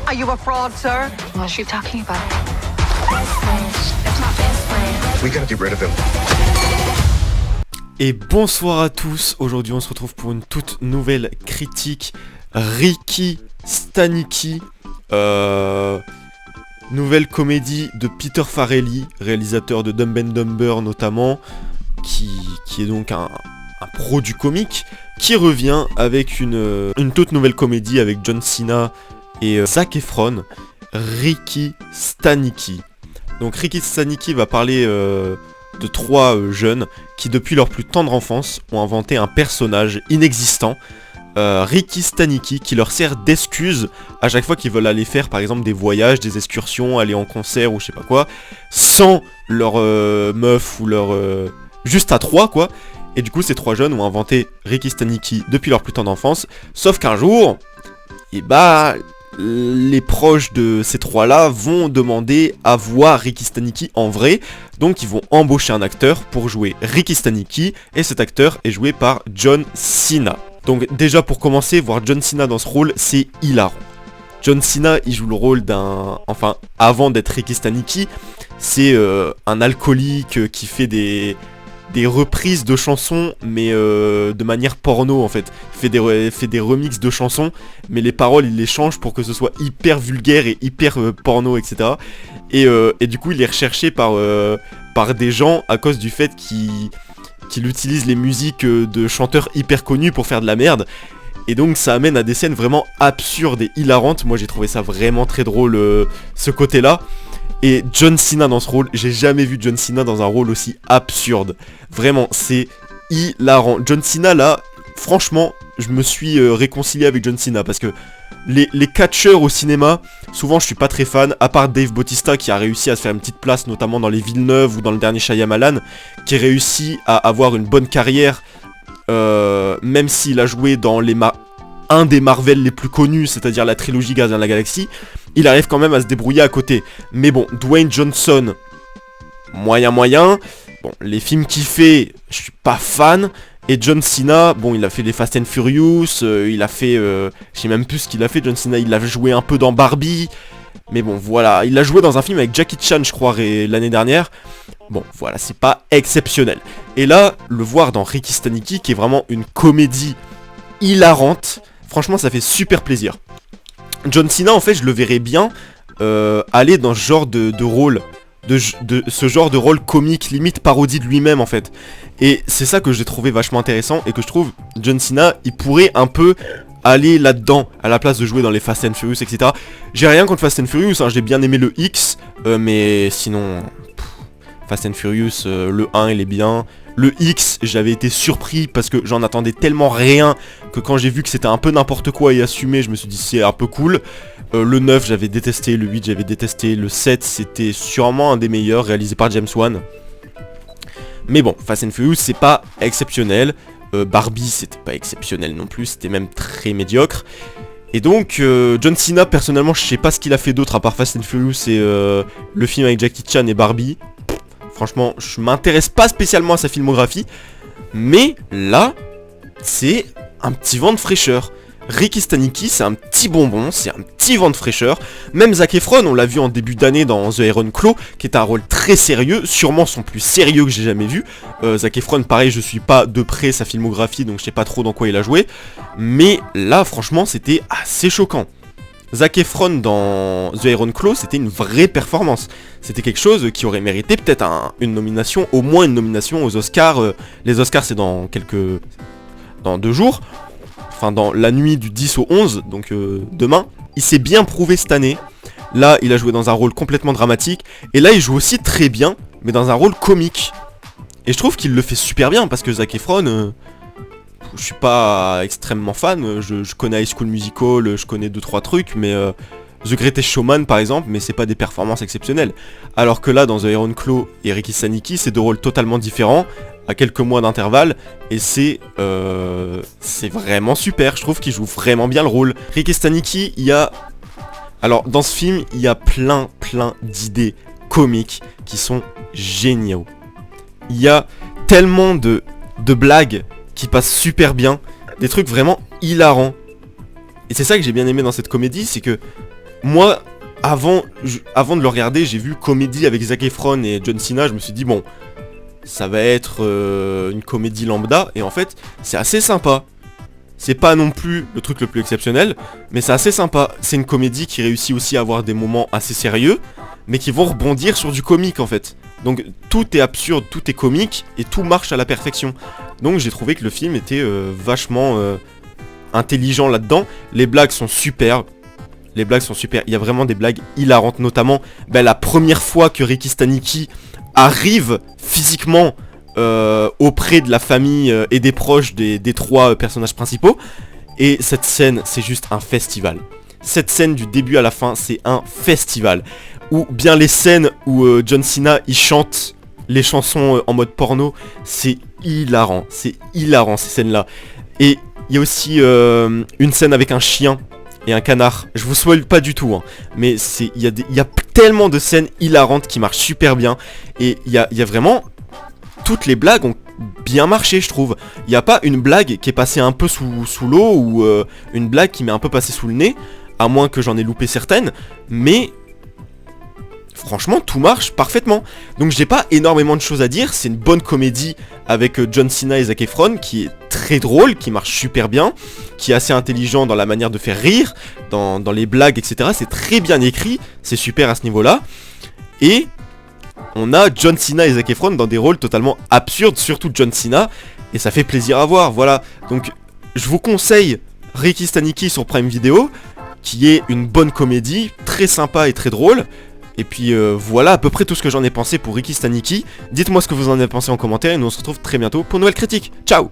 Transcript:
Are you a fraud, sir? What's she talking about? We gotta get rid of him. Et bonsoir à tous, aujourd'hui on se retrouve pour une toute nouvelle critique. Ricky Stanicky, nouvelle comédie de Peter Farrelly, réalisateur de Dumb and Dumber notamment, qui est donc un pro du comique, qui revient avec une toute nouvelle comédie avec John Cena et Zac Efron, Ricky Stanicky. Donc Ricky Stanicky va parler de trois jeunes qui depuis leur plus tendre enfance ont inventé un personnage inexistant, Ricky Stanicky, qui leur sert d'excuse à chaque fois qu'ils veulent aller faire par exemple des voyages, des excursions, aller en concert ou je sais pas quoi, sans leur meuf ou leur... juste à trois quoi. Et du coup ces trois jeunes ont inventé Ricky Stanicky depuis leur plus tendre enfance, sauf qu'un jour, et bah... les proches de ces trois-là vont demander à voir Ricky Stanicky en vrai, donc ils vont embaucher un acteur pour jouer Ricky Stanicky, et cet acteur est joué par John Cena. Donc déjà pour commencer, voir John Cena dans ce rôle, c'est hilarant. John Cena, il joue le rôle d'un... Enfin, avant d'être Ricky Stanicky, c'est un alcoolique qui fait des reprises de chansons, mais de manière porno en fait. Il fait des remixes de chansons, mais les paroles il les change pour que ce soit hyper vulgaire et hyper porno, etc. Et du coup il est recherché par des gens à cause du fait qu'il utilise les musiques de chanteurs hyper connus pour faire de la merde. Et donc ça amène à des scènes vraiment absurdes et hilarantes. Moi j'ai trouvé ça vraiment très drôle, ce côté-là. Et John Cena dans ce rôle, j'ai jamais vu John Cena dans un rôle aussi absurde. Vraiment, c'est hilarant. John Cena là, franchement, je me suis réconcilié avec John Cena parce que les catcheurs au cinéma, souvent je suis pas très fan, à part Dave Bautista qui a réussi à se faire une petite place, notamment dans les Villeneuve ou dans le dernier Shyamalan, qui réussit à avoir une bonne carrière, même s'il a joué dans un des Marvel les plus connus, c'est-à-dire la trilogie Gardiens de la Galaxie, il arrive quand même à se débrouiller à côté. Mais bon, Dwayne Johnson, moyen. Bon, les films qu'il fait, je suis pas fan. Et John Cena, bon, il a fait les Fast and Furious, il a fait... je sais même plus ce qu'il a fait, John Cena, il a joué un peu dans Barbie. Mais bon, voilà, il a joué dans un film avec Jackie Chan, je crois, l'année dernière. Bon, voilà, c'est pas exceptionnel. Et là, le voir dans Ricky Stanicky, qui est vraiment une comédie hilarante, franchement, ça fait super plaisir. John Cena, en fait, je le verrais bien aller dans ce genre de rôle, de ce genre de rôle comique, limite parodie de lui-même, en fait. Et c'est ça que j'ai trouvé vachement intéressant, et que je trouve, John Cena, il pourrait un peu aller là-dedans, à la place de jouer dans les Fast and Furious, etc. J'ai rien contre Fast and Furious, hein, j'ai bien aimé le X, mais sinon, Fast and Furious, le 1, il est bien. Le X, j'avais été surpris parce que j'en attendais tellement rien que quand j'ai vu que c'était un peu n'importe quoi et assumé, je me suis dit c'est un peu cool. Le 9, j'avais détesté, le 8, j'avais détesté, le 7, c'était sûrement un des meilleurs, réalisé par James Wan. Mais bon, Fast and Furious, c'est pas exceptionnel. Barbie, c'était pas exceptionnel non plus, c'était même très médiocre. Et donc, John Cena, personnellement, je sais pas ce qu'il a fait d'autre à part Fast and Furious et le film avec Jackie Chan et Barbie. Franchement, je m'intéresse pas spécialement à sa filmographie, mais là, c'est un petit vent de fraîcheur. Ricky Stanicky, c'est un petit bonbon, c'est un petit vent de fraîcheur. Même Zac Efron, on l'a vu en début d'année dans The Iron Claw, qui est un rôle très sérieux, sûrement son plus sérieux que j'ai jamais vu. Zac Efron, pareil, je suis pas de près sa filmographie, donc je sais pas trop dans quoi il a joué. Mais là, franchement, c'était assez choquant. Zac Efron dans The Iron Claw, c'était une vraie performance. C'était quelque chose qui aurait mérité peut-être une nomination, au moins une nomination aux Oscars. Les Oscars, c'est dans 2 jours. Enfin, dans la nuit du 10 au 11, donc demain. Il s'est bien prouvé cette année. Là, il a joué dans un rôle complètement dramatique. Et là, il joue aussi très bien, mais dans un rôle comique. Et je trouve qu'il le fait super bien, parce que Zac Efron... je suis pas extrêmement fan, je connais High School Musical, je connais 2-3 trucs, mais The Greatest Showman par exemple, mais c'est pas des performances exceptionnelles. Alors que là, dans The Iron Claw et Ricky Stanicky, c'est 2 rôles totalement différents, à quelques mois d'intervalle, et c'est vraiment super, je trouve qu'il joue vraiment bien le rôle. Ricky Stanicky, il y a... Alors, dans ce film, il y a plein d'idées comiques qui sont géniaux. Il y a tellement de blagues qui passe super bien, des trucs vraiment hilarants. Et c'est ça que j'ai bien aimé dans cette comédie, c'est que moi, avant de le regarder, j'ai vu comédie avec Zac Efron et John Cena, je me suis dit bon, ça va être une comédie lambda, et en fait, c'est assez sympa. C'est pas non plus le truc le plus exceptionnel, mais c'est assez sympa. C'est une comédie qui réussit aussi à avoir des moments assez sérieux, mais qui vont rebondir sur du comique en fait. Donc tout est absurde, tout est comique, et tout marche à la perfection. Donc j'ai trouvé que le film était vachement intelligent là-dedans. Les blagues sont super. Il y a vraiment des blagues hilarantes, notamment la première fois que Ricky Stanicky arrive physiquement auprès de la famille et des proches des 3 personnages principaux. Et cette scène, c'est juste un festival. Cette scène du début à la fin, c'est un festival. Ou bien les scènes où John Cena, il chante les chansons en mode porno, c'est hilarant ces scènes-là. Et il y a aussi une scène avec un chien et un canard. Je vous spoil pas du tout, hein, mais il y a tellement de scènes hilarantes qui marchent super bien. Et il y a vraiment... Toutes les blagues ont bien marché, je trouve. Il n'y a pas une blague qui est passée un peu sous l'eau ou une blague qui m'est un peu passée sous le nez, à moins que j'en ai loupé certaines, mais franchement tout marche parfaitement. Donc j'ai pas énormément de choses à dire, c'est une bonne comédie avec John Cena et Zac Efron qui est très drôle, qui marche super bien, qui est assez intelligent dans la manière de faire rire, dans les blagues, etc. C'est très bien écrit, c'est super à ce niveau-là. Et on a John Cena et Zac Efron dans des rôles totalement absurdes, surtout John Cena, et ça fait plaisir à voir, voilà. Donc je vous conseille Ricky Stanicky sur Prime Video, qui est une bonne comédie, très sympa et très drôle. Et puis voilà à peu près tout ce que j'en ai pensé pour Ricky Stanicky. Dites-moi ce que vous en avez pensé en commentaire, et nous on se retrouve très bientôt pour une nouvelle critique. Ciao!